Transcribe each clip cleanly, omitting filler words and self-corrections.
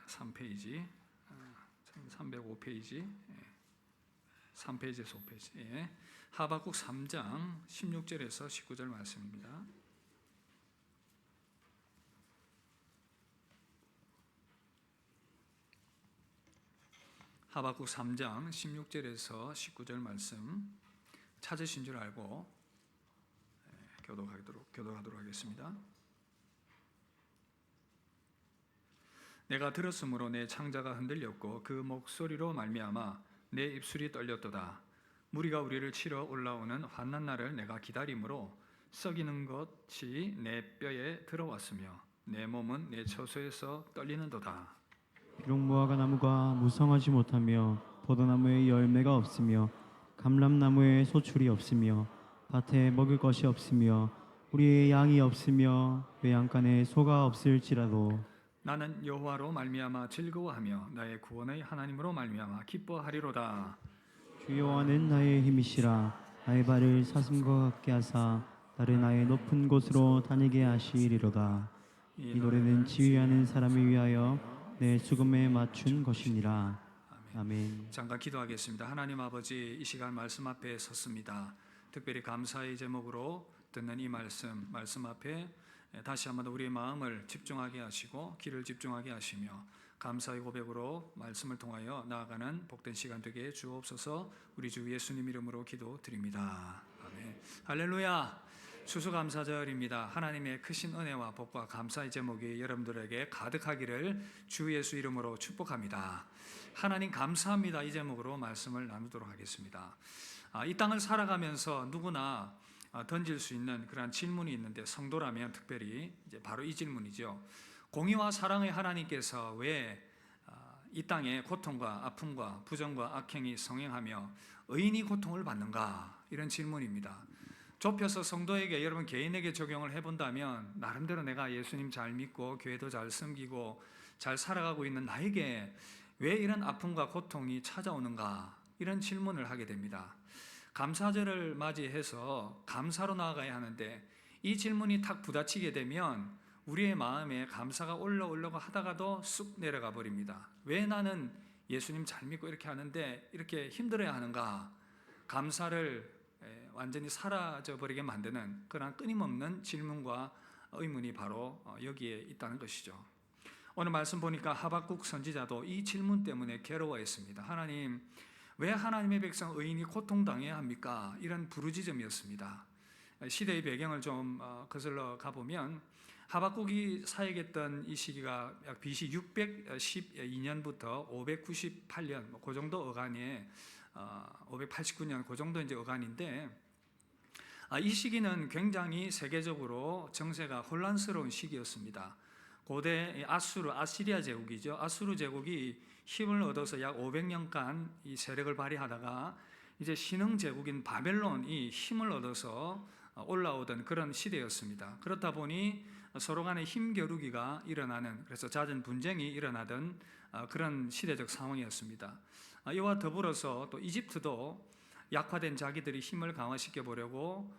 3페이지, 305페이지, 3페이지에서 5페이지. 하박국 3장 16절에서 19절 말씀입니다. 하박국 3장 16절에서 19절 말씀 찾으신 줄 알고 교독하도록 하겠습니다. 내가 들었으므로 내 창자가 흔들렸고 그 목소리로 말미암아 내 입술이 떨렸도다. 무리가 우리를 치러 올라오는 환난 날을 내가 기다림으로 썩이는 것이 내 뼈에 들어왔으며 내 몸은 내 처소에서 떨리는도다. 비록 무화과 나무가 무성하지 못하며 포도나무에 열매가 없으며 감람나무에 소출이 없으며 밭에 먹을 것이 없으며 우리의 양이 없으며 외양간에 소가 없을지라도 나는 여호와로 말미암아 즐거워하며 나의 구원의 하나님으로 말미암아 기뻐하리로다. 주 여호와는 나의 힘이시라. 나의 발을 사슴과 같게 하사 나를 나의 높은 곳으로 다니게 하시리로다. 이 노래는 지휘하는 사람을 위하여 내 수금에 맞춘 것이니라. 아멘. 잠깐 기도하겠습니다. 하나님 아버지, 이 시간 말씀 앞에 섰습니다. 특별히 감사의 제목으로 듣는 이 말씀 앞에 다시 한번 우리의 마음을 집중하게 하시고 귀를 집중하게 하시며 감사의 고백으로 말씀을 통하여 나아가는 복된 시간 되게 주옵소서. 우리 주 예수님 이름으로 기도드립니다. 아멘. 할렐루야. 추수감사절입니다. 하나님의 크신 은혜와 복과 감사의 제목이 여러분들에게 가득하기를 주 예수 이름으로 축복합니다. 하나님 감사합니다. 이 제목으로 말씀을 나누도록 하겠습니다. 이 땅을 살아가면서 누구나 던질 수 있는 그런 질문이 있는데, 성도라면 특별히 이제 바로 이 질문이죠. 공의와 사랑의 하나님께서 왜 이 땅에 고통과 아픔과 부정과 악행이 성행하며 의인이 고통을 받는가? 이런 질문입니다. 좁혀서 성도에게, 여러분 개인에게 적용을 해본다면, 나름대로 내가 예수님 잘 믿고 교회도 잘 섬기고 잘 살아가고 있는 나에게 왜 이런 아픔과 고통이 찾아오는가? 이런 질문을 하게 됩니다. 감사절을 맞이해서 감사로 나아가야 하는데, 이 질문이 탁 부딪히게 되면 우리의 마음에 감사가 올라오려고 하다가도 쑥 내려가 버립니다. 왜 나는 예수님 잘 믿고 이렇게 하는데 이렇게 힘들어야 하는가? 감사를 완전히 사라져버리게 만드는 그런 끊임없는 질문과 의문이 바로 여기에 있다는 것이죠. 오늘 말씀 보니까 하박국 선지자도 이 질문 때문에 괴로워했습니다. 하나님, 왜 하나님의 백성 의인이 고통당해야 합니까? 이런 부르짖음이었습니다. 시대의 배경을 좀 거슬러 가보면, 하박국이 사역했던 이 시기가 약 BC 612년부터 598년, 그 정도 어간에 589년 그 정도 이제 어간인데, 이 시기는 굉장히 세계적으로 정세가 혼란스러운 시기였습니다. 고대 아시리아 제국이죠. 아수르 제국이 힘을 얻어서 약 500년간 이 세력을 발휘하다가 이제 신흥 제국인 바벨론이 힘을 얻어서 올라오던 그런 시대였습니다. 그렇다 보니 서로 간의 힘겨루기가 일어나는, 그래서 잦은 분쟁이 일어나던 그런 시대적 상황이었습니다. 이와 더불어서 또 이집트도 약화된 자기들이 힘을 강화시켜 보려고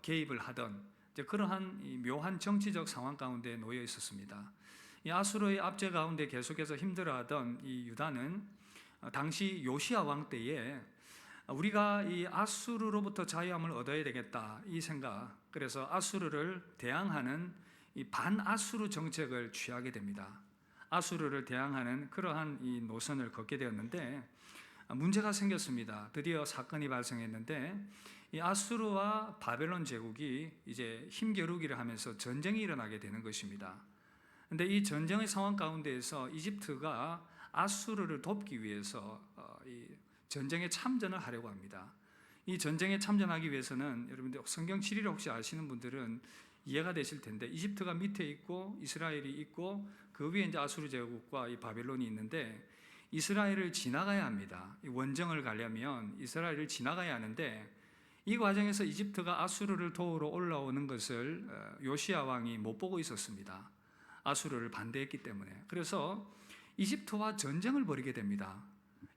개입을 하던 그러한 이 묘한 정치적 상황 가운데 놓여 있었습니다. 이 아수르의 압제 가운데 계속해서 힘들어하던 이 유다는 당시 요시야 왕 때에 우리가 이 아수르로부터 자유함을 얻어야 되겠다, 이 생각, 그래서 아수르를 대항하는 이 반아수르 정책을 취하게 됩니다. 아수르를 대항하는 그러한 이 노선을 걷게 되었는데, 문제가 생겼습니다. 드디어 사건이 발생했는데, 이 아수르와 바벨론 제국이 이제 힘겨루기를 하면서 전쟁이 일어나게 되는 것입니다. 그런데 이 전쟁의 상황 가운데에서 이집트가 아수르를 돕기 위해서 이 전쟁에 참전을 하려고 합니다. 이 전쟁에 참전하기 위해서는, 여러분들 성경 지리를 혹시 아시는 분들은 이해가 되실 텐데, 이집트가 밑에 있고 이스라엘이 있고 그 위에 이제 아수르 제국과 이 바벨론이 있는데, 이스라엘을 지나가야 합니다. 원정을 가려면 이스라엘을 지나가야 하는데, 이 과정에서 이집트가 아수르를 도우러 올라오는 것을 요시야 왕이 못 보고 있었습니다. 아수르를 반대했기 때문에. 그래서 이집트와 전쟁을 벌이게 됩니다.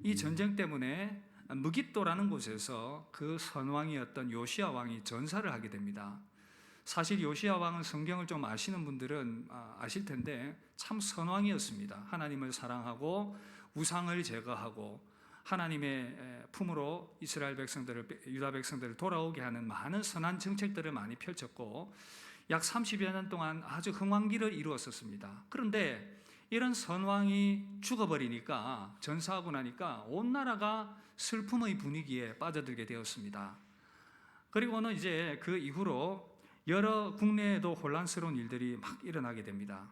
이 전쟁 때문에 무깃도라는 곳에서 그 선왕이었던 요시야 왕이 전사를 하게 됩니다. 사실 요시야 왕은 성경을 좀 아시는 분들은 아실 텐데 참 선왕이었습니다. 하나님을 사랑하고 우상을 제거하고 하나님의 품으로 이스라엘 백성들을, 유다 백성들을 돌아오게 하는 많은 선한 정책들을 많이 펼쳤고 약 30여 년 동안 아주 흥왕기를 이루었었습니다. 그런데 이런 선왕이 죽어버리니까, 전사하고 나니까 온 나라가 슬픔의 분위기에 빠져들게 되었습니다. 그리고는 이제 그 이후로 여러 국내에도 혼란스러운 일들이 막 일어나게 됩니다.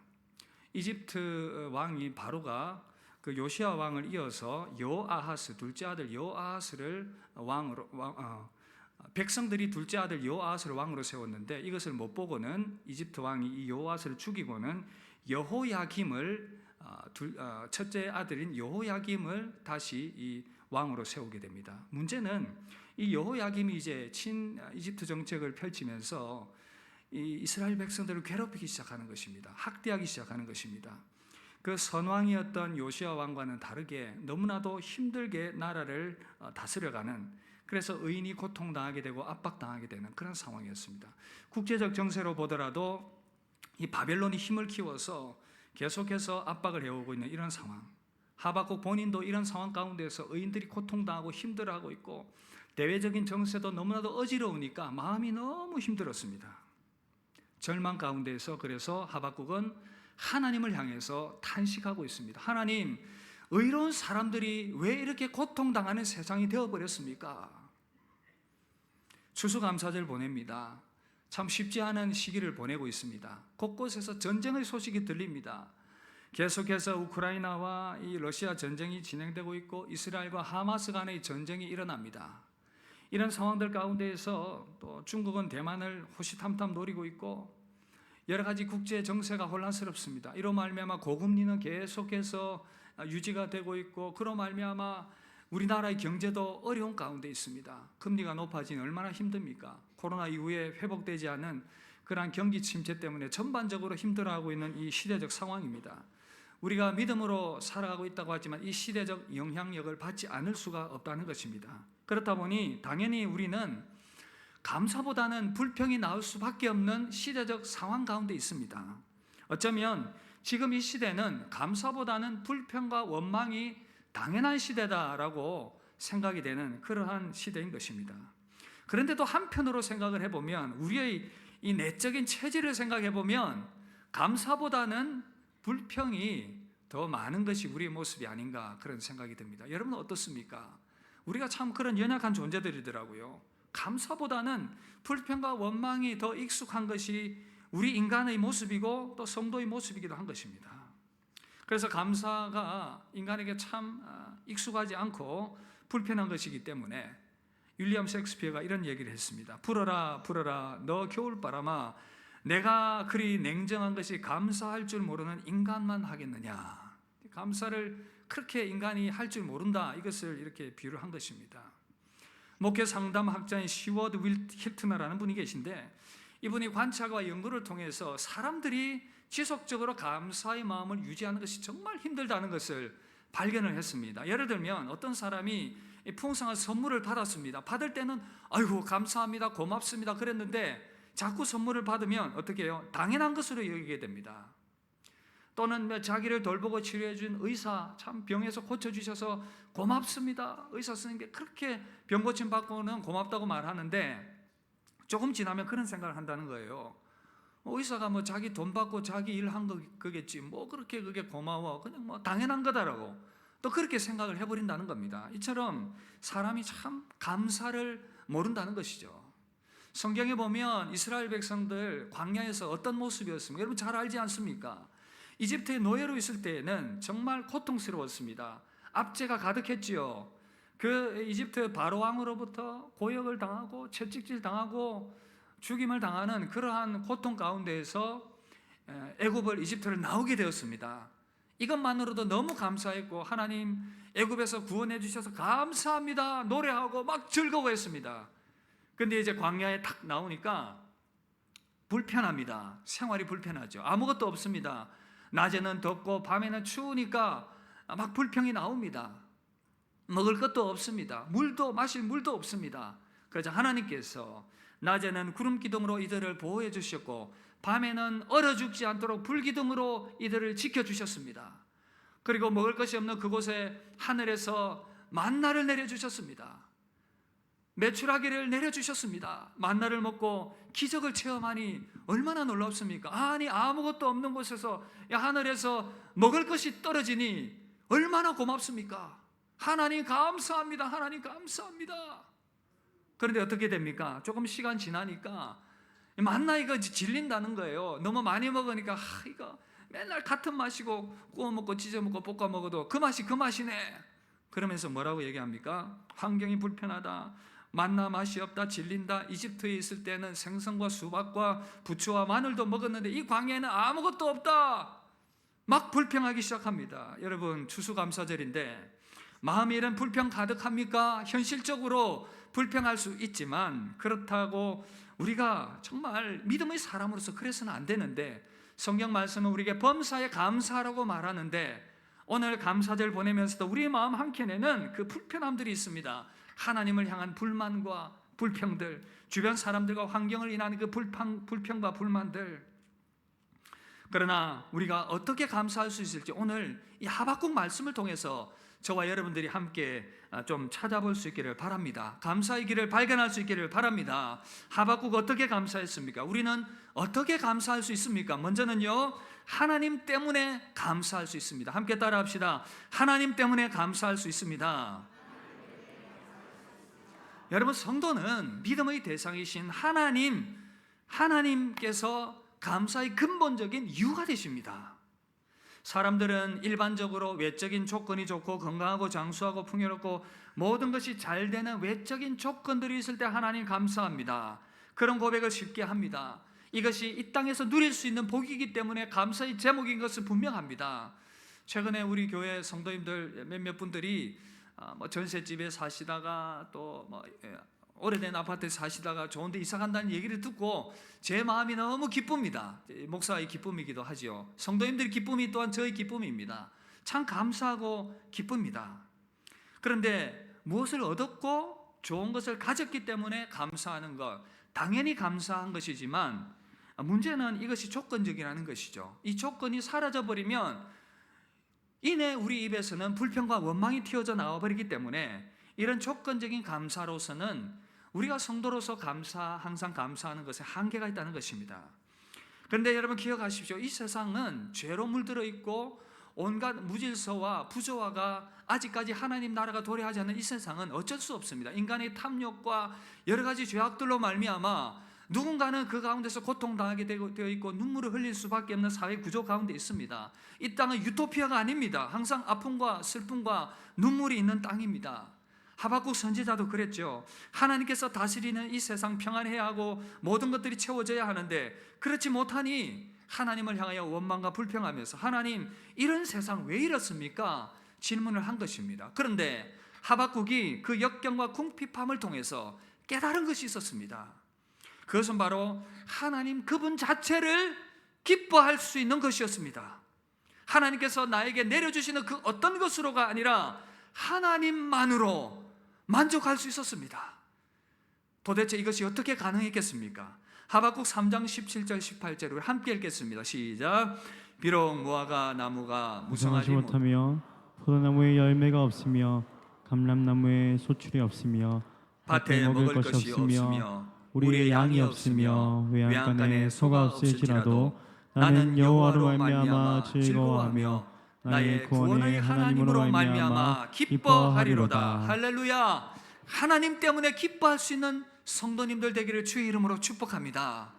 이집트 왕이 바로가 그 요시야 왕을 이어서 여아하스, 둘째 아들 여아하스를 백성들이 둘째 아들 여아하스를 왕으로 세웠는데, 이것을 못 보고는 이집트 왕이 이 여아하스를 죽이고는 여호야김을 첫째 아들인 여호야김을 다시 이 왕으로 세우게 됩니다. 문제는 이 여호야김이 이제 친 이집트 정책을 펼치면서 이 이스라엘 백성들을 괴롭히기 시작하는 것입니다. 학대하기 시작하는 것입니다. 그 선왕이었던 요시야 왕과는 다르게 너무나도 힘들게 나라를 다스려가는, 그래서 의인이 고통당하게 되고 압박당하게 되는 그런 상황이었습니다. 국제적 정세로 보더라도 이 바벨론이 힘을 키워서 계속해서 압박을 해오고 있는 이런 상황, 하박국 본인도 이런 상황 가운데서 의인들이 고통당하고 힘들어하고 있고 대외적인 정세도 너무나도 어지러우니까 마음이 너무 힘들었습니다. 절망 가운데서 그래서 하박국은 하나님을 향해서 탄식하고 있습니다. 하나님, 의로운 사람들이 왜 이렇게 고통당하는 세상이 되어버렸습니까? 추수감사절 보냅니다. 참 쉽지 않은 시기를 보내고 있습니다. 곳곳에서 전쟁의 소식이 들립니다. 계속해서 우크라이나와 이 러시아 전쟁이 진행되고 있고 이스라엘과 하마스 간의 전쟁이 일어납니다. 이런 상황들 가운데에서 또 중국은 대만을 호시탐탐 노리고 있고 여러 가지 국제 정세가 혼란스럽습니다. 이로 말미암아 고금리는 계속해서 유지가 되고 있고, 그로 말미암아 우리나라의 경제도 어려운 가운데 있습니다. 금리가 높아지니 얼마나 힘듭니까? 코로나 이후에 회복되지 않은 그러한 경기 침체 때문에 전반적으로 힘들어하고 있는 이 시대적 상황입니다. 우리가 믿음으로 살아가고 있다고 하지만 이 시대적 영향력을 받지 않을 수가 없다는 것입니다. 그렇다 보니 당연히 우리는 감사보다는 불평이 나올 수밖에 없는 시대적 상황 가운데 있습니다. 어쩌면 지금 이 시대는 감사보다는 불평과 원망이 당연한 시대다라고 생각이 되는 그러한 시대인 것입니다. 그런데도 한편으로 생각을 해보면, 우리의 이 내적인 체질을 생각해 보면 감사보다는 불평이 더 많은 것이 우리의 모습이 아닌가, 그런 생각이 듭니다. 여러분은 어떻습니까? 우리가 참 그런 연약한 존재들이더라고요. 감사보다는 불평과 원망이 더 익숙한 것이 우리 인간의 모습이고 또 성도의 모습이기도 한 것입니다. 그래서 감사가 인간에게 참 익숙하지 않고 불편한 것이기 때문에 윌리엄 셰익스피어가 이런 얘기를 했습니다. 불어라 불어라 너 겨울바람아, 내가 그리 냉정한 것이 감사할 줄 모르는 인간만 하겠느냐. 감사를 그렇게 인간이 할 줄 모른다, 이것을 이렇게 비유를 한 것입니다. 목회 상담 학자인 시워드 힐트너라는 분이 계신데, 이분이 관찰과 연구를 통해서 사람들이 지속적으로 감사의 마음을 유지하는 것이 정말 힘들다는 것을 발견을 했습니다. 예를 들면 어떤 사람이 풍성한 선물을 받았습니다. 받을 때는 아이고 감사합니다, 고맙습니다 그랬는데, 자꾸 선물을 받으면 어떻게 해요? 당연한 것으로 여기게 됩니다. 또는 자기를 돌보고 치료해 준 의사, 참 병에서 고쳐주셔서 고맙습니다, 의사 선생님께 그렇게 병 고침 받고는 고맙다고 말하는데, 조금 지나면 그런 생각을 한다는 거예요. 의사가 뭐 자기 돈 받고 자기 일한 거겠지, 뭐 그렇게 그게 고마워, 그냥 뭐 당연한 거다라고 또 그렇게 생각을 해버린다는 겁니다. 이처럼 사람이 참 감사를 모른다는 것이죠. 성경에 보면 이스라엘 백성들 광야에서 어떤 모습이었습니까? 여러분 잘 알지 않습니까? 이집트의 노예로 있을 때에는 정말 고통스러웠습니다. 압제가 가득했지요. 그 이집트 바로 왕으로부터 고역을 당하고 채찍질 당하고 죽임을 당하는 그러한 고통 가운데에서 애굽을, 이집트를 나오게 되었습니다. 이것만으로도 너무 감사했고, 하나님 애굽에서 구원해 주셔서 감사합니다 노래하고 막 즐거워했습니다. 근데 이제 광야에 딱 나오니까 불편합니다. 생활이 불편하죠. 아무것도 없습니다. 낮에는 덥고 밤에는 추우니까 막 불평이 나옵니다. 먹을 것도 없습니다. 물도, 마실 물도 없습니다. 그래서 하나님께서 낮에는 구름 기둥으로 이들을 보호해 주셨고 밤에는 얼어 죽지 않도록 불 기둥으로 이들을 지켜 주셨습니다. 그리고 먹을 것이 없는 그곳에 하늘에서 만나를 내려 주셨습니다. 메추라기를 내려 주셨습니다. 만나를 먹고 기적을 체험하니 얼마나 놀랍습니까? 아니 아무것도 없는 곳에서 하늘에서 먹을 것이 떨어지니 얼마나 고맙습니까? 하나님 감사합니다. 하나님 감사합니다. 그런데 어떻게 됩니까? 조금 시간 지나니까 만나 이거 질린다는 거예요. 너무 많이 먹으니까 이거 맨날 같은 맛이고 구워 먹고 찢어 먹고 볶아 먹어도 그 맛이네. 그러면서 뭐라고 얘기합니까? 환경이 불편하다, 만나 맛이 없다, 질린다. 이집트에 있을 때는 생선과 수박과 부추와 마늘도 먹었는데 이 광야에는 아무것도 없다. 막 불평하기 시작합니다. 여러분, 추수감사절인데 마음이 이런 불평 가득합니까? 현실적으로 불평할 수 있지만 그렇다고 우리가 정말 믿음의 사람으로서 그래서는 안 되는데, 성경 말씀은 우리에게 범사에 감사하라고 말하는데 오늘 감사절 보내면서도 우리의 마음 한켠에는 그 불편함들이 있습니다. 하나님을 향한 불만과 불평들, 주변 사람들과 환경을 인한 그 불평과 불만들. 그러나 우리가 어떻게 감사할 수 있을지 오늘 이 하박국 말씀을 통해서 저와 여러분들이 함께 좀 찾아볼 수 있기를 바랍니다. 감사의 길을 발견할 수 있기를 바랍니다. 하박국 어떻게 감사했습니까? 우리는 어떻게 감사할 수 있습니까? 먼저는요, 하나님 때문에 감사할 수 있습니다. 함께 따라합시다. 하나님 때문에 감사할 수 있습니다. 여러분, 성도는 믿음의 대상이신 하나님께서 감사의 근본적인 이유가 되십니다. 사람들은 일반적으로 외적인 조건이 좋고 건강하고 장수하고 풍요롭고 모든 것이 잘 되는 외적인 조건들이 있을 때 하나님 감사합니다. 그런 고백을 쉽게 합니다. 이것이 이 땅에서 누릴 수 있는 복이기 때문에 감사의 제목인 것은 분명합니다. 최근에 우리 교회 성도님들 몇몇 분들이 전셋집에 사시다가 또 오래된 아파트에 사시다가 좋은 데 이사 간다는 얘기를 듣고 제 마음이 너무 기쁩니다. 목사의 기쁨이기도 하죠. 성도님들의 기쁨이 또한 저의 기쁨입니다. 참 감사하고 기쁩니다. 그런데 무엇을 얻었고 좋은 것을 가졌기 때문에 감사하는 것, 당연히 감사한 것이지만 문제는 이것이 조건적이라는 것이죠. 이 조건이 사라져버리면 이내 우리 입에서는 불평과 원망이 튀어져 나와버리기 때문에 이런 조건적인 감사로서는 우리가 성도로서 항상 감사하는 것에 한계가 있다는 것입니다. 그런데 여러분 기억하십시오. 이 세상은 죄로 물들어 있고 온갖 무질서와 부조화가 아직까지 하나님 나라가 도래하지 않는 이 세상은 어쩔 수 없습니다. 인간의 탐욕과 여러 가지 죄악들로 말미암아 누군가는 그 가운데서 고통당하게 되어 있고 눈물을 흘릴 수밖에 없는 사회 구조 가운데 있습니다. 이 땅은 유토피아가 아닙니다. 항상 아픔과 슬픔과 눈물이 있는 땅입니다. 하박국 선지자도 그랬죠. 하나님께서 다스리는 이 세상 평안해야 하고 모든 것들이 채워져야 하는데 그렇지 못하니 하나님을 향하여 원망과 불평하면서 하나님, 이런 세상 왜 이렇습니까? 질문을 한 것입니다. 그런데 하박국이 그 역경과 궁핍함을 통해서 깨달은 것이 있었습니다. 그것은 바로 하나님 그분 자체를 기뻐할 수 있는 것이었습니다. 하나님께서 나에게 내려주시는 그 어떤 것으로가 아니라 하나님만으로 만족할 수 있었습니다. 도대체 이것이 어떻게 가능했겠습니까? 하박국 3장 17절 18절을 함께 읽겠습니다. 시작. 비록 무화과 나무가 무성하지 못하며 포도나무에 열매가 없으며 감람나무에 소출이 없으며 밭에 먹을 것이 없으며 우리의 양이 없으며 외양간에 소가 없을지라도 나는 여호와로 말미암아 즐거워하며 나의 구원의 하나님으로 말미암아 기뻐하리로다. 할렐루야. 하나님 때문에 기뻐할 수 있는 성도님들 되기를 주의 이름으로 축복합니다.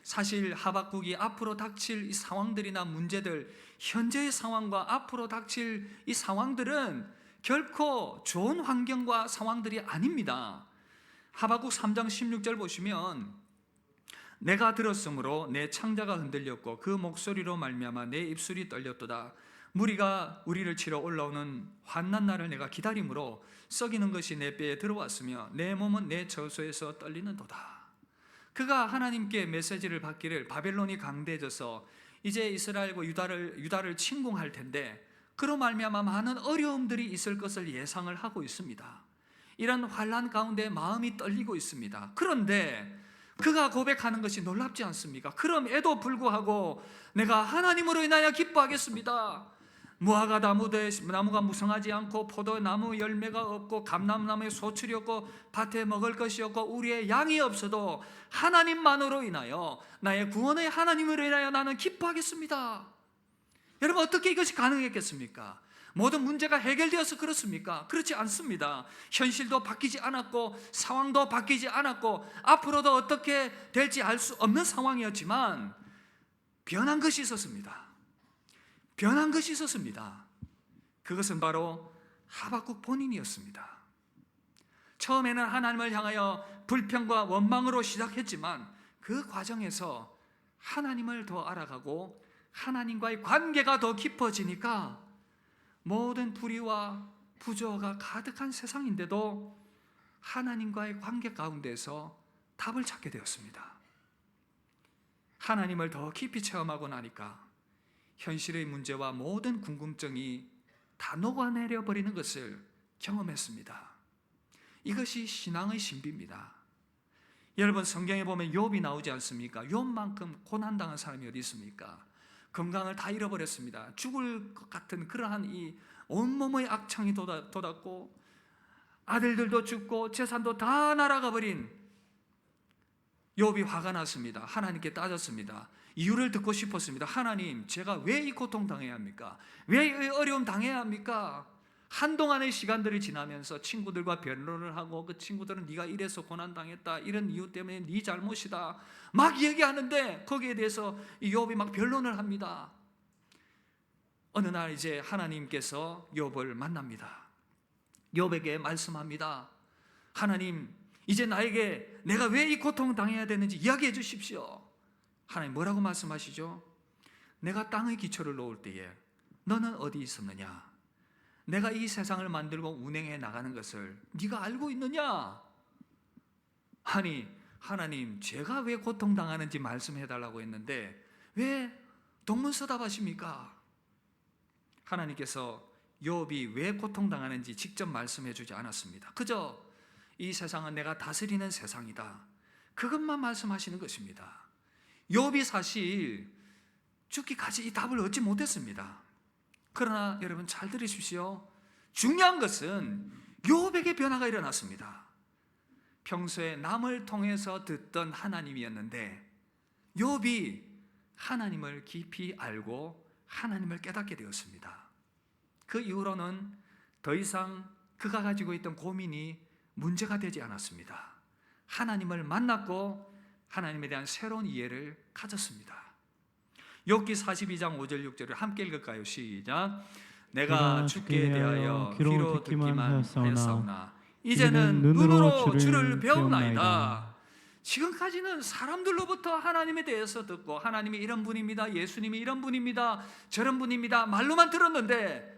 사실 하박국이 앞으로 닥칠 이 상황들이나 문제들, 현재의 상황과 앞으로 닥칠 이 상황들은 결코 좋은 환경과 상황들이 아닙니다. 하박국 3장 16절 보시면 내가 들었으므로 내 창자가 흔들렸고 그 목소리로 말미암아 내 입술이 떨렸도다. 무리가 우리를 치러 올라오는 환난 날을 내가 기다림으로 썩이는 것이 내 뼈에 들어왔으며 내 몸은 내 저소에서 떨리는도다. 그가 하나님께 메시지를 받기를 바벨론이 강대해져서 이제 이스라엘과 유다를 침공할 텐데 그로 말미암아 많은 어려움들이 있을 것을 예상을 하고 있습니다. 이런 환난 가운데 마음이 떨리고 있습니다. 그런데 그가 고백하는 것이 놀랍지 않습니까? 그럼에도 불구하고 내가 하나님으로 인하여 기뻐하겠습니다. 무화과 나무가 무성하지 않고 포도나무 열매가 없고 감람나무에 소출이 없고 밭에 먹을 것이 없고 우리의 양이 없어도 하나님만으로 인하여 나의 구원의 하나님으로 인하여 나는 기뻐하겠습니다. 여러분, 어떻게 이것이 가능했겠습니까? 모든 문제가 해결되어서 그렇습니까? 그렇지 않습니다. 현실도 바뀌지 않았고 상황도 바뀌지 않았고 앞으로도 어떻게 될지 알 수 없는 상황이었지만 변한 것이 있었습니다. 변한 것이 있었습니다. 그것은 바로 하박국 본인이었습니다. 처음에는 하나님을 향하여 불평과 원망으로 시작했지만 그 과정에서 하나님을 더 알아가고 하나님과의 관계가 더 깊어지니까 모든 불의와 부조가 가득한 세상인데도 하나님과의 관계 가운데서 답을 찾게 되었습니다. 하나님을 더 깊이 체험하고 나니까 현실의 문제와 모든 궁금증이 다 녹아내려 버리는 것을 경험했습니다. 이것이 신앙의 신비입니다. 여러분, 성경에 보면 욥이 나오지 않습니까? 욥만큼 고난당한 사람이 어디 있습니까? 건강을 다 잃어버렸습니다. 죽을 것 같은 그러한 이 온몸의 악창이 돋았고 아들들도 죽고 재산도 다 날아가 버린 욥이 화가 났습니다. 하나님께 따졌습니다. 이유를 듣고 싶었습니다. 하나님, 제가 왜 이 고통 당해야 합니까? 왜 이 어려움 당해야 합니까? 한동안의 시간들이 지나면서 친구들과 변론을 하고 그 친구들은 네가 이래서 고난당했다, 이런 이유 때문에 네 잘못이다 막 얘기하는데 거기에 대해서 욥이 막 변론을 합니다. 어느 날 이제 하나님께서 욥을 만납니다. 욥에게 말씀합니다. 하나님, 이제 나에게 내가 왜 이 고통 당해야 되는지 이야기해 주십시오. 하나님 뭐라고 말씀하시죠? 내가 땅의 기초를 놓을 때에 너는 어디 있었느냐? 내가 이 세상을 만들고 운행해 나가는 것을 네가 알고 있느냐? 아니, 하나님, 제가 왜 고통당하는지 말씀해 달라고 했는데 왜 동문서답하십니까? 하나님께서 욥이 왜 고통당하는지 직접 말씀해 주지 않았습니다. 그저 이 세상은 내가 다스리는 세상이다, 그것만 말씀하시는 것입니다. 욥이 사실 죽기까지 이 답을 얻지 못했습니다. 그러나 여러분 잘 들으십시오. 중요한 것은 욥에게 변화가 일어났습니다. 평소에 남을 통해서 듣던 하나님이었는데 욥이 하나님을 깊이 알고 하나님을 깨닫게 되었습니다. 그 이후로는 더 이상 그가 가지고 있던 고민이 문제가 되지 않았습니다. 하나님을 만났고 하나님에 대한 새로운 이해를 가졌습니다. 욥기 42장 5절 6절을 함께 읽을까요? 시작. 내가 주께 대하여 귀로 듣기만 하였사오나 이제는 눈으로 주를 배우나이다. 지금까지는 사람들로부터 하나님에 대해서 듣고 하나님이 이런 분입니다, 예수님이 이런 분입니다, 저런 분입니다 말로만 들었는데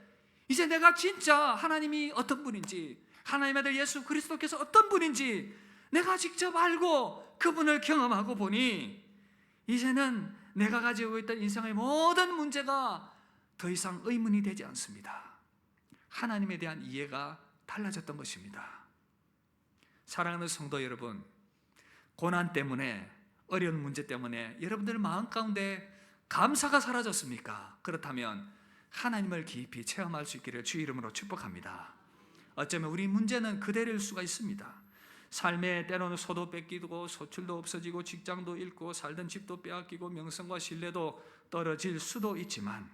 이제 내가 진짜 하나님이 어떤 분인지, 하나님의 아들 예수 그리스도께서 어떤 분인지 내가 직접 알고 그분을 경험하고 보니 이제는 내가 가지고 있던 인생의 모든 문제가 더 이상 의문이 되지 않습니다. 하나님에 대한 이해가 달라졌던 것입니다. 사랑하는 성도 여러분, 고난 때문에, 어려운 문제 때문에 여러분들 마음 가운데 감사가 사라졌습니까? 그렇다면 하나님을 깊이 체험할 수 있기를 주의 이름으로 축복합니다. 어쩌면 우리 문제는 그대로일 수가 있습니다. 삶에 때로는 소도 뺏기고 소출도 없어지고 직장도 잃고 살던 집도 빼앗기고 명성과 신뢰도 떨어질 수도 있지만,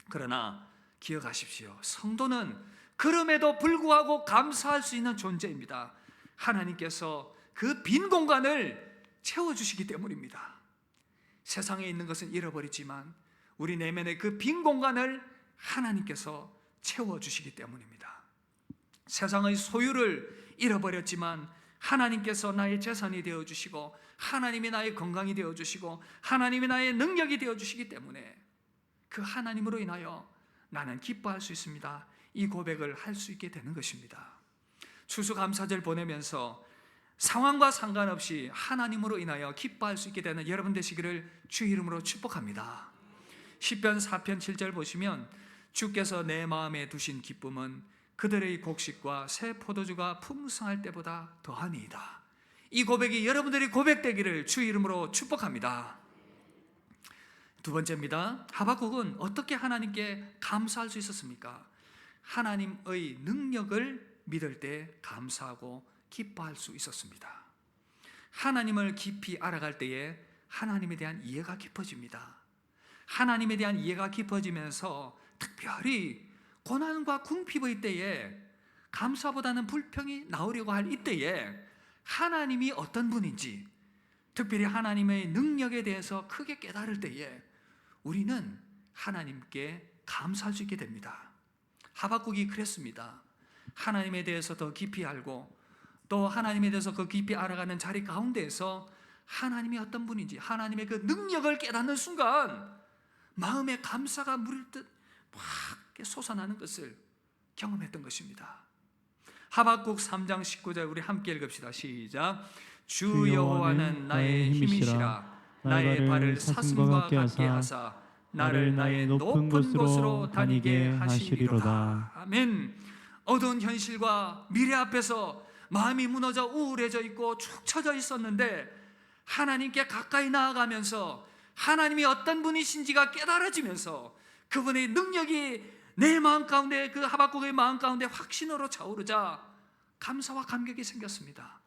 그러나 기억하십시오. 성도는 그럼에도 불구하고 감사할 수 있는 존재입니다. 하나님께서 그 빈 공간을 채워주시기 때문입니다. 세상에 있는 것은 잃어버리지만 우리 내면의 그 빈 공간을 하나님께서 채워주시기 때문입니다. 세상의 소유를 잃어버렸지만 하나님께서 나의 재산이 되어주시고 하나님이 나의 건강이 되어주시고 하나님이 나의 능력이 되어주시기 때문에 그 하나님으로 인하여 나는 기뻐할 수 있습니다. 이 고백을 할 수 있게 되는 것입니다. 추수감사절 보내면서 상황과 상관없이 하나님으로 인하여 기뻐할 수 있게 되는 여러분 되시기를 주의 이름으로 축복합니다. 시편 4편 7절 보시면 주께서 내 마음에 두신 기쁨은 그들의 곡식과 새 포도주가 풍성할 때보다 더하니이다. 이 고백이 여러분들이 고백되기를 주 이름으로 축복합니다. 두 번째입니다. 하박국은 어떻게 하나님께 감사할 수 있었습니까? 하나님의 능력을 믿을 때 감사하고 기뻐할 수 있었습니다. 하나님을 깊이 알아갈 때에 하나님에 대한 이해가 깊어집니다. 하나님에 대한 이해가 깊어지면서 특별히 고난과 궁핍의 때에 감사보다는 불평이 나오려고 할 이때에 하나님이 어떤 분인지, 특별히 하나님의 능력에 대해서 크게 깨달을 때에 우리는 하나님께 감사할 수 있게 됩니다. 하박국이 그랬습니다. 하나님에 대해서 더 깊이 알고 또 하나님에 대해서 그 깊이 알아가는 자리 가운데에서 하나님이 어떤 분인지, 하나님의 그 능력을 깨닫는 순간 마음에 감사가 물을 듯 막 솟아나는 것을 경험했던 것입니다. 하박국 3장 19절 우리 함께 읽읍시다. 시작. 주 여호와는 나의 힘이시라. 나의 발을 사슴과 같게 하사 나를 나의 높은 곳으로 다니게 하시리로다. 아멘. 어두운 현실과 미래 앞에서 마음이 무너져 우울해져 있고 축 처져 있었는데 하나님께 가까이 나아가면서 하나님이 어떤 분이신지가 깨달아지면서 그분의 능력이 내 마음 가운데, 그 하박국의 마음 가운데 확신으로 차오르자 감사와 감격이 생겼습니다.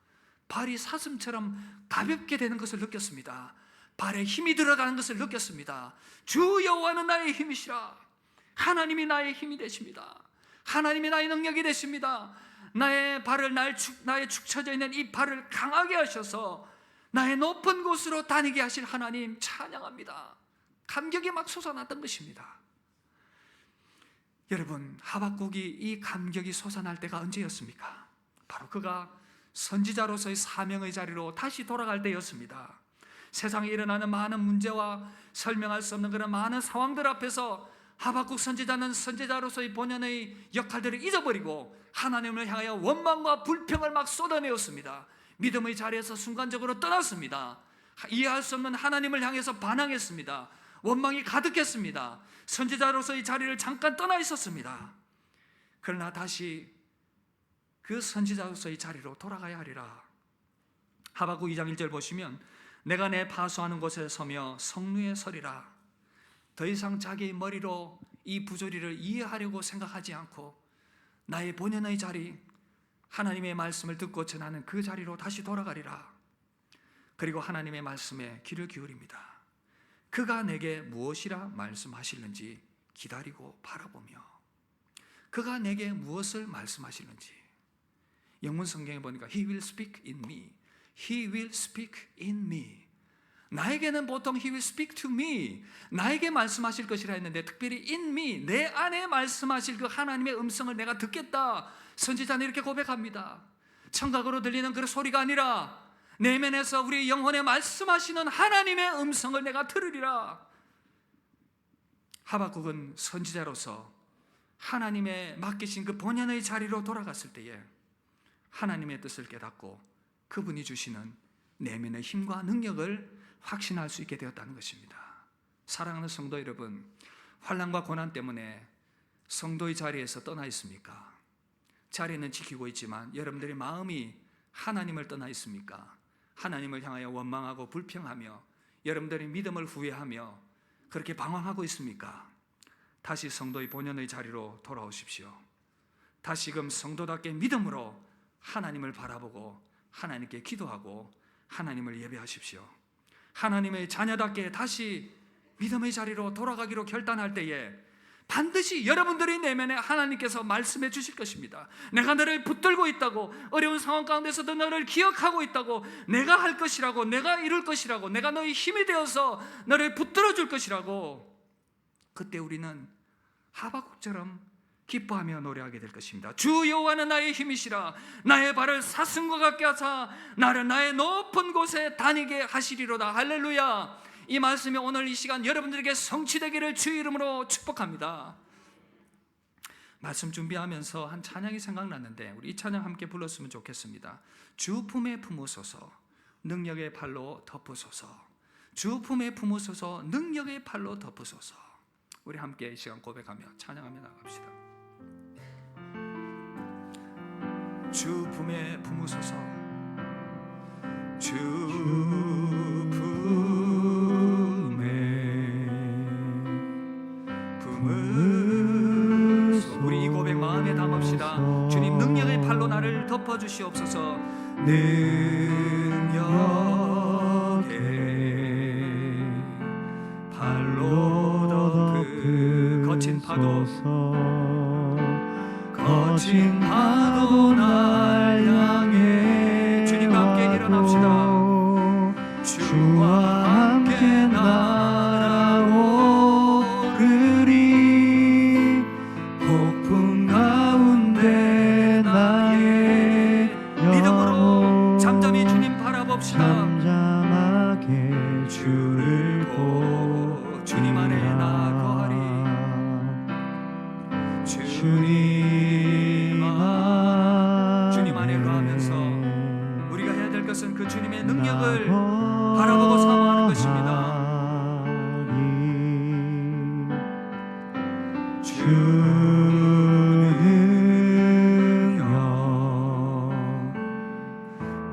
발이 사슴처럼 가볍게 되는 것을 느꼈습니다. 발에 힘이 들어가는 것을 느꼈습니다. 주 여호와는 나의 힘이시라. 하나님이 나의 힘이 되십니다. 하나님이 나의 능력이 되십니다. 나의 발을, 나의 축 처져 있는 이 발을 강하게 하셔서 나의 높은 곳으로 다니게 하실 하나님 찬양합니다. 감격이 막 솟아났던 것입니다. 여러분, 하박국이 이 감격이 솟아날 때가 언제였습니까? 바로 그가 선지자로서의 사명의 자리로 다시 돌아갈 때였습니다. 세상에 일어나는 많은 문제와 설명할 수 없는 그런 많은 상황들 앞에서 하박국 선지자는 선지자로서의 본연의 역할들을 잊어버리고 하나님을 향하여 원망과 불평을 막 쏟아내었습니다. 믿음의 자리에서 순간적으로 떠났습니다. 이해할 수 없는 하나님을 향해서 반항했습니다. 원망이 가득했습니다. 선지자로서의 자리를 잠깐 떠나 있었습니다. 그러나 다시 그 선지자로서의 자리로 돌아가야 하리라. 하박국 2장 1절 보시면 내가 내 파수하는 곳에 서며 성루에 서리라. 더 이상 자기의 머리로 이 부조리를 이해하려고 생각하지 않고 나의 본연의 자리, 하나님의 말씀을 듣고 전하는 그 자리로 다시 돌아가리라. 그리고 하나님의 말씀에 귀를 기울입니다. 그가 내게 무엇이라 말씀하실는지 기다리고 바라보며 그가 내게 무엇을 말씀하실는지. 영문 성경에 보니까 He will speak in me. He will speak in me. 나에게는 보통 He will speak to me. 나에게 말씀하실 것이라 했는데 특별히 in me, 내 안에 말씀하실 그 하나님의 음성을 내가 듣겠다. 선지자는 이렇게 고백합니다. 청각으로 들리는 그 소리가 아니라 내면에서 우리 영혼에 말씀하시는 하나님의 음성을 내가 들으리라. 하박국은 선지자로서 하나님의 맡기신 그 본연의 자리로 돌아갔을 때에 하나님의 뜻을 깨닫고 그분이 주시는 내면의 힘과 능력을 확신할 수 있게 되었다는 것입니다. 사랑하는 성도 여러분, 환난과 고난 때문에 성도의 자리에서 떠나 있습니까? 자리는 지키고 있지만 여러분들의 마음이 하나님을 떠나 있습니까? 하나님을 향하여 원망하고 불평하며 여러분들의 믿음을 후회하며 그렇게 방황하고 있습니까? 다시 성도의 본연의 자리로 돌아오십시오. 다시금 성도답게 믿음으로 하나님을 바라보고 하나님께 기도하고 하나님을 예배하십시오. 하나님의 자녀답게 다시 믿음의 자리로 돌아가기로 결단할 때에 반드시 여러분들의 내면에 하나님께서 말씀해 주실 것입니다. 내가 너를 붙들고 있다고, 어려운 상황 가운데서도 너를 기억하고 있다고, 내가 할 것이라고, 내가 이룰 것이라고, 내가 너의 힘이 되어서 너를 붙들어 줄 것이라고. 그때 우리는 하박국처럼 기뻐하며 노래하게 될 것입니다. 주 여호와는 나의 힘이시라. 나의 발을 사슴과 같게 하사 나를 나의 높은 곳에 다니게 하시리로다. 할렐루야. 이 말씀이 오늘 이 시간 여러분들에게 성취되기를 주 이름으로 축복합니다. 말씀 준비하면서 한 찬양이 생각났는데 우리 이 찬양 함께 불렀으면 좋겠습니다. 주 품에 품으소서 능력의 팔로 덮으소서. 주 품에 품으소서 능력의 팔로 덮으소서. 우리 함께 이 시간 고백하며 찬양하며 나갑시다. 주 품에 품으소서 마음에 담읍시다. 주님 능력의 팔로 나를 덮어주시옵소서. 능력의 팔로 덮그 거친 파도 날 향해 주님과 함께 일어납시다. 주와 함께 날아오르리. 폭풍 가운데 나의 믿음으로 잠잠히 주님 바라봅시다. 잠잠하게 주를 보리라. 주님 안에 나 거하리. 주님 안에 거하면서 우리가 해야 될 것은 그 주님의 능력을 바라보고 사모하는 것입니다. 주 능력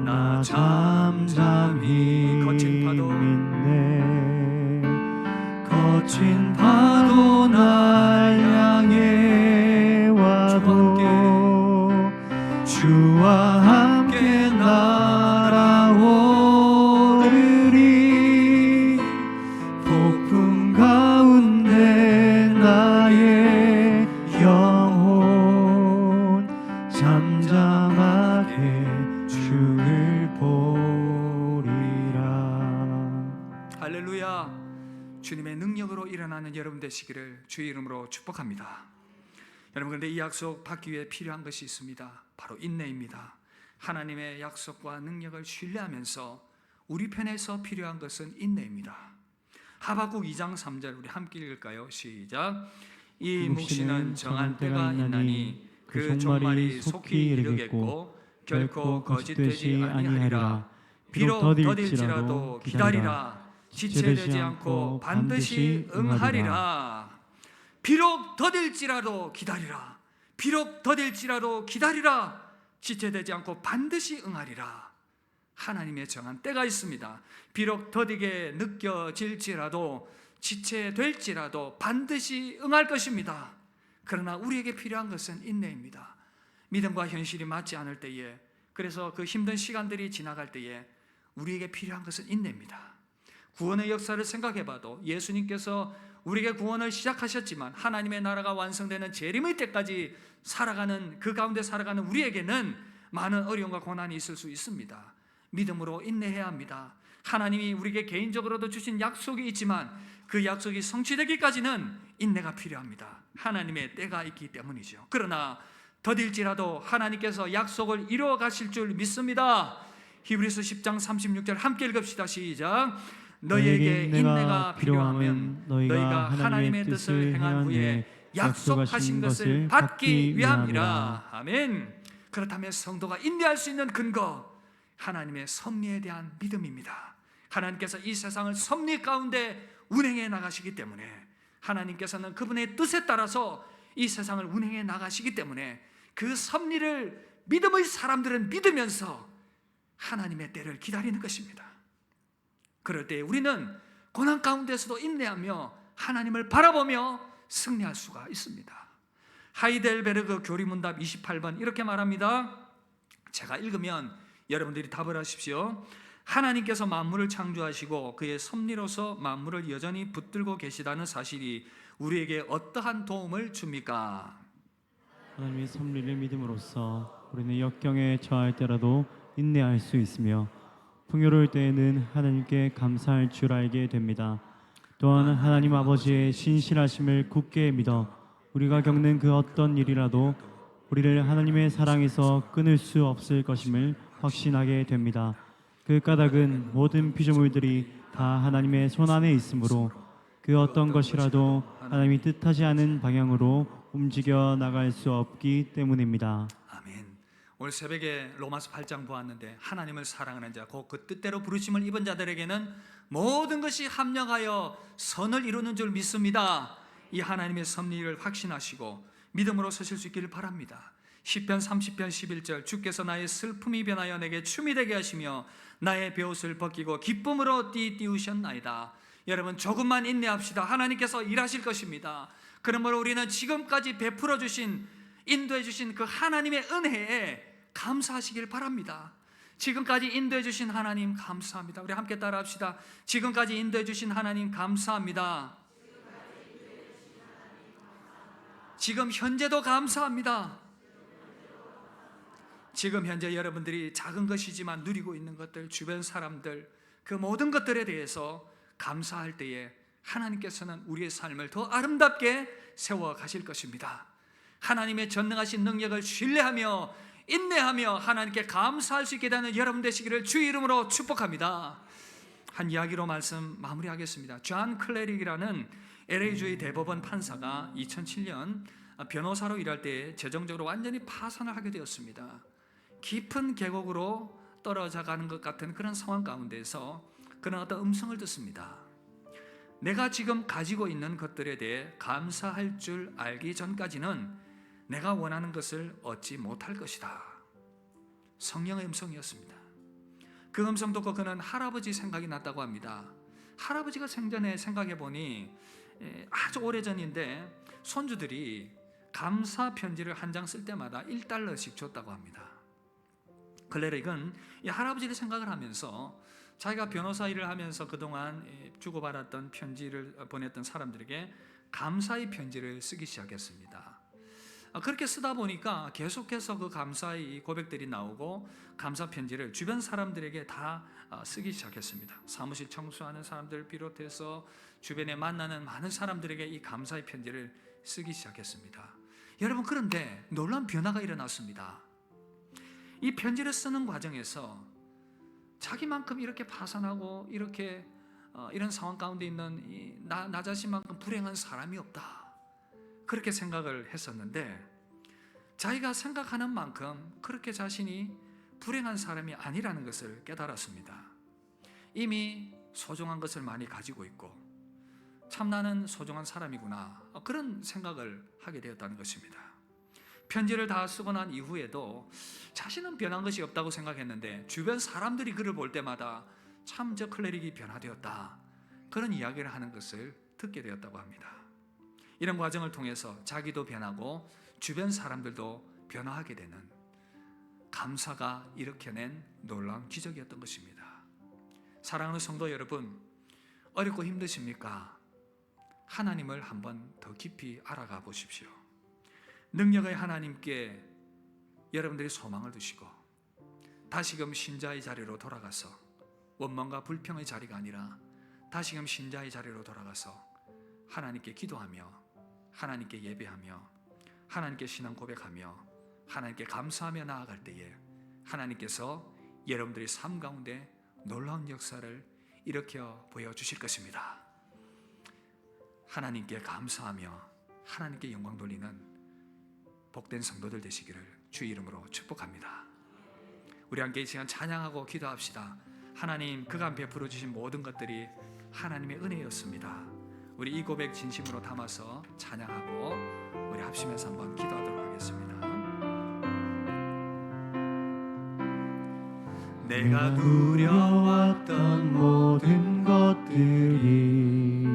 나 잠잠히 거친 파도 믿네. 거친 파도 날 향해 와도 주와 함께 날아오르리. 폭풍 가운데 나의 영혼 잠잠하게 주를 보리라. 할렐루야. 주님의 능력으로 일어나는 여러분 되시기를 주의 이름으로 축복합니다. 여러분, 그런데 이 약속 받기 위해 필요한 것이 있습니다. 바로 인내입니다. 하나님의 약속과 능력을 신뢰하면서 우리 편에서 필요한 것은 인내입니다. 하박국 2장 3절 우리 함께 읽을까요? 시작. 이 묵시는 정한 때가 있나니 그 종말이 속히 이르겠고 결코 거짓되지 아니하리라. 비록 더딜지라도 기다리라. 지체되지 않고 반드시 응하리라. 비록 더딜지라도 기다리라. 비록 더딜지라도 기다리라. 지체되지 않고 반드시 응하리라. 하나님의 정한 때가 있습니다. 비록 더디게 느껴질지라도 지체될지라도 반드시 응할 것입니다. 그러나 우리에게 필요한 것은 인내입니다. 믿음과 현실이 맞지 않을 때에, 그래서 그 힘든 시간들이 지나갈 때에 우리에게 필요한 것은 인내입니다. 구원의 역사를 생각해봐도 예수님께서 우리에게 구원을 시작하셨지만 하나님의 나라가 완성되는 재림의 때까지 살아가는, 그 가운데 살아가는 우리에게는 많은 어려움과 고난이 있을 수 있습니다. 믿음으로 인내해야 합니다. 하나님이 우리에게 개인적으로도 주신 약속이 있지만 그 약속이 성취되기까지는 인내가 필요합니다. 하나님의 때가 있기 때문이죠. 그러나 더딜지라도 하나님께서 약속을 이루어 가실 줄 믿습니다. 히브리서 10장 36절 함께 읽읍시다. 시작. 너희에게 인내가 필요하면 너희가 하나님의 뜻을 행한 후에 약속하신 것을 받기 위함이라. 아멘. 그렇다면 성도가 인내할 수 있는 근거, 하나님의 섭리에 대한 믿음입니다. 하나님께서 이 세상을 섭리 가운데 운행해 나가시기 때문에, 하나님께서는 그분의 뜻에 따라서 이 세상을 운행해 나가시기 때문에 그 섭리를 믿음의 사람들은 믿으면서 하나님의 때를 기다리는 것입니다. 그럴 때 우리는 고난 가운데서도 인내하며 하나님을 바라보며 승리할 수가 있습니다. 하이델베르그 교리문답 28번 이렇게 말합니다. 제가 읽으면 여러분들이 답을 하십시오. 하나님께서 만물을 창조하시고 그의 섭리로서 만물을 여전히 붙들고 계시다는 사실이 우리에게 어떠한 도움을 줍니까? 하나님의 섭리를 믿음으로써 우리는 역경에 처할 때라도 인내할 수 있으며 풍요로울 때에는 하나님께 감사할 줄 알게 됩니다. 또한 하나님 아버지의 신실하심을 굳게 믿어 우리가 겪는 그 어떤 일이라도 우리를 하나님의 사랑에서 끊을 수 없을 것임을 확신하게 됩니다. 그 까닭은 모든 피조물들이 다 하나님의 손 안에 있으므로 그 어떤 것이라도 하나님이 뜻하지 않은 방향으로 움직여 나갈 수 없기 때문입니다. 아멘. 오늘 새벽에 로마서 8장 보았는데 하나님을 사랑하는 자, 곧 그 뜻대로 부르심을 입은 자들에게는 모든 것이 합력하여 선을 이루는 줄 믿습니다. 이 하나님의 섭리를 확신하시고 믿음으로 서실 수 있기를 바랍니다. 시편 30편 11절 주께서 나의 슬픔이 변하여 내게 춤이 되게 하시며 나의 베옷을 벗기고 기쁨으로 띄우셨나이다. 여러분, 조금만 인내합시다. 하나님께서 일하실 것입니다. 그러므로 우리는 지금까지 베풀어 주신 인도해 주신 그 하나님의 은혜에 감사하시길 바랍니다. 지금까지 인도해 주신 하나님 감사합니다. 우리 함께 따라합시다. 지금까지 인도해 주신 하나님 감사합니다. 지금 현재도 감사합니다. 지금 현재 여러분들이 작은 것이지만 누리고 있는 것들, 주변 사람들, 그 모든 것들에 대해서 감사할 때에 하나님께서는 우리의 삶을 더 아름답게 세워 가실 것입니다. 하나님의 전능하신 능력을 신뢰하며 인내하며 하나님께 감사할 수 있게 되는 여러분 되시기를 주의 이름으로 축복합니다. 한 이야기로 말씀 마무리하겠습니다. 존 클레릭이라는 LA주의 대법원 판사가 2007년 변호사로 일할 때 재정적으로 완전히 파산을 하게 되었습니다. 깊은 계곡으로 떨어져 가는 것 같은 그런 상황 가운데서 그런 어떤 음성을 듣습니다. 내가 지금 가지고 있는 것들에 대해 감사할 줄 알기 전까지는 내가 원하는 것을 얻지 못할 것이다. 성령의 음성이었습니다. 그 음성 듣고 그는 할아버지 생각이 났다고 합니다. 할아버지가 생전에 생각해 보니 아주 오래전인데 손주들이 감사 편지를 한 장 쓸 때마다 $1씩 줬다고 합니다. 클레릭은 이 할아버지를 생각을 하면서 자기가 변호사 일을 하면서 그동안 주고받았던 편지를 보냈던 사람들에게 감사의 편지를 쓰기 시작했습니다. 그렇게 쓰다 보니까 계속해서 그 감사의 고백들이 나오고 감사 편지를 주변 사람들에게 다 쓰기 시작했습니다. 사무실 청소하는 사람들을 비롯해서 주변에 만나는 많은 사람들에게 이 감사의 편지를 쓰기 시작했습니다. 여러분, 그런데 놀라운 변화가 일어났습니다. 이 편지를 쓰는 과정에서 자기만큼 이렇게 파산하고 이렇게 이런 상황 가운데 있는 나 자신만큼 불행한 사람이 없다, 그렇게 생각을 했었는데 자기가 생각하는 만큼 그렇게 자신이 불행한 사람이 아니라는 것을 깨달았습니다. 이미 소중한 것을 많이 가지고 있고 참 나는 소중한 사람이구나, 그런 생각을 하게 되었다는 것입니다. 편지를 다 쓰고 난 이후에도 자신은 변한 것이 없다고 생각했는데 주변 사람들이 그를 볼 때마다 참 저 클레릭이 변화되었다, 그런 이야기를 하는 것을 듣게 되었다고 합니다. 이런 과정을 통해서 자기도 변하고 주변 사람들도 변화하게 되는 감사가 일으켜낸 놀라운 기적이었던 것입니다. 사랑하는 성도 여러분, 어렵고 힘드십니까? 하나님을 한번 더 깊이 알아가 보십시오. 능력의 하나님께 여러분들이 소망을 두시고 다시금 신자의 자리로 돌아가서 원망과 불평의 자리가 아니라 다시금 신자의 자리로 돌아가서 하나님께 기도하며 하나님께 예배하며 하나님께 신앙 고백하며 하나님께 감사하며 나아갈 때에 하나님께서 여러분들의 삶 가운데 놀라운 역사를 일으켜 보여주실 것입니다. 하나님께 감사하며 하나님께 영광 돌리는 복된 성도들 되시기를 주의 이름으로 축복합니다. 우리 함께 이 시간 찬양하고 기도합시다. 하나님, 그간 베풀어 주신 모든 것들이 하나님의 은혜였습니다. 우리 이 고백 진심으로 담아서 찬양하고 우리 합심해서 한번 기도하도록 하겠습니다. 내가 누려왔던 모든 것들이,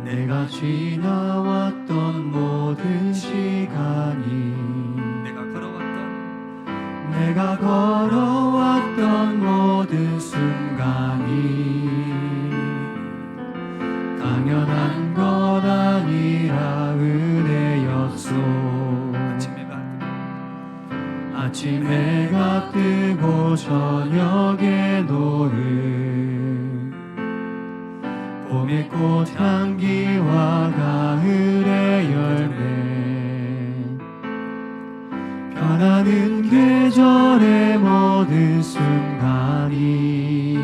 내가 지나왔던 모든 시간이, 내가 걸어왔던 모든 순간이 당연한 것 아니라 은혜였소. 아침 해가 뜨고 저녁에 노을, 봄의 꽃향기와 가을의 열매, 변하는 계절의 모든 순간이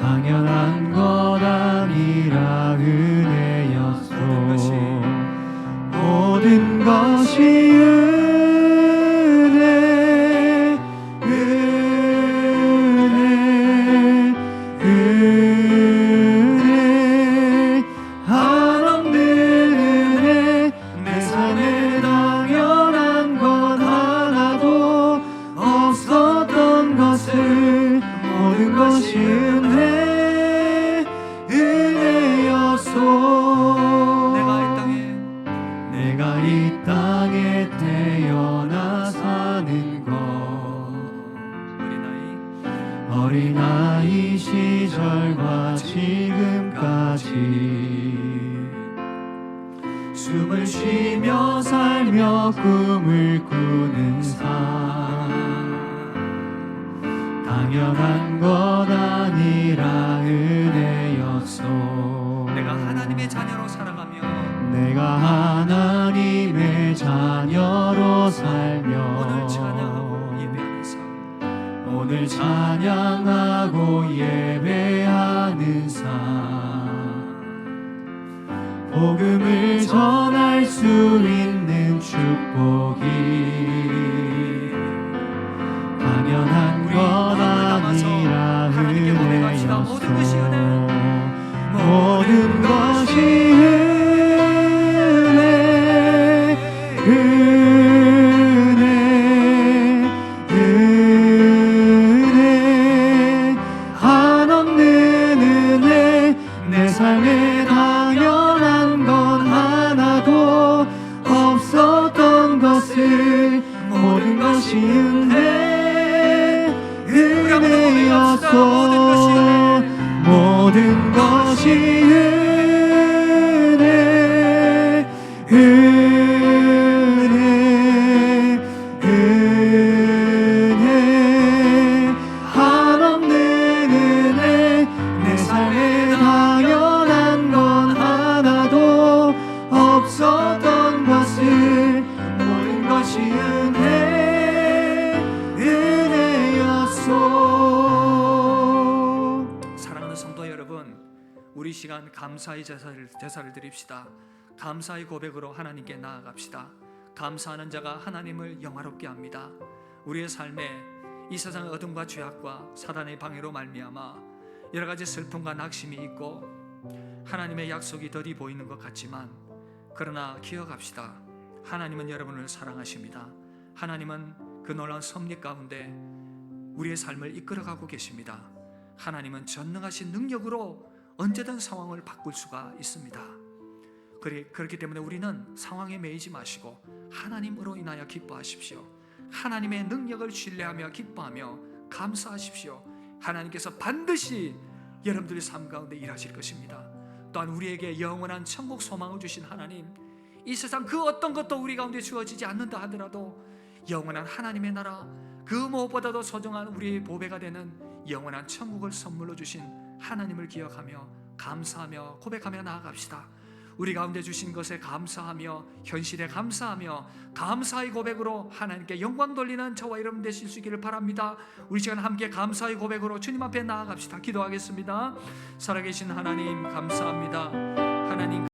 당연한 것 아니라 은혜였소. 모든 것이 은혜, 은혜, 은혜, 한없는 은혜. 내 삶에 당연한 것 하나도 없었던 것을 모든 것이 은혜, 은혜였소. 내가 이 땅에 태어나 사는 것 어린아이 시절과 지금까지 숨을 쉬며 살며 꿈을 꾸는 삶 당연한 것 아니라 은혜였소. 내가 하나님의 자녀로 살아가며 내가 하나님의 자녀로 살며 오늘 찬양하고 예배하는 삶 오늘 찬양하고 예배하는 삶 복음을 전할 수 있는 축복이 당연한 것 아니라 은혜였소. 모든 것이 은혜 한없는 은혜 내 삶에 당연한 건 하나도 없었던 것을 모든 것이 은혜였소. 모든 것이 은혜 한없는 은혜 내 삶에 당연한 건 하나도 없었던 것을 모든 것이 은혜였소. 사랑하는 성도 여러분, 우리 시간 감사의 제사를 드립시다. 감사의 고백으로 하나님께 나아갑시다. 감사하는 자가 하나님을 영화롭게 합니다. 우리의 삶에 이 세상의 어둠과 죄악과 사단의 방해로 말미암아 여러 가지 슬픔과 낙심이 있고 하나님의 약속이 더디 보이는 것 같지만 그러나 기억합시다. 하나님은 여러분을 사랑하십니다. 하나님은 그 놀라운 섭리 가운데 우리의 삶을 이끌어가고 계십니다. 하나님은 전능하신 능력으로 언제든 상황을 바꿀 수가 있습니다. 그렇기 때문에 우리는 상황에 매이지 마시고 하나님으로 인하여 기뻐하십시오. 하나님의 능력을 신뢰하며 기뻐하며 감사하십시오. 하나님께서 반드시 여러분들의 삶 가운데 일하실 것입니다. 또한 우리에게 영원한 천국 소망을 주신 하나님, 이 세상 그 어떤 것도 우리 가운데 주어지지 않는다 하더라도 영원한 하나님의 나라, 그 무엇보다도 소중한 우리의 보배가 되는 영원한 천국을 선물로 주신 하나님을 기억하며 감사하며 고백하며 나아갑시다. 우리 가운데 주신 것에 감사하며 현실에 감사하며 감사의 고백으로 하나님께 영광 돌리는 저와 여러분 되실 수 있기를 바랍니다. 우리 시간 함께 감사의 고백으로 주님 앞에 나아갑시다. 기도하겠습니다. 살아계신 하나님 감사합니다. 하나님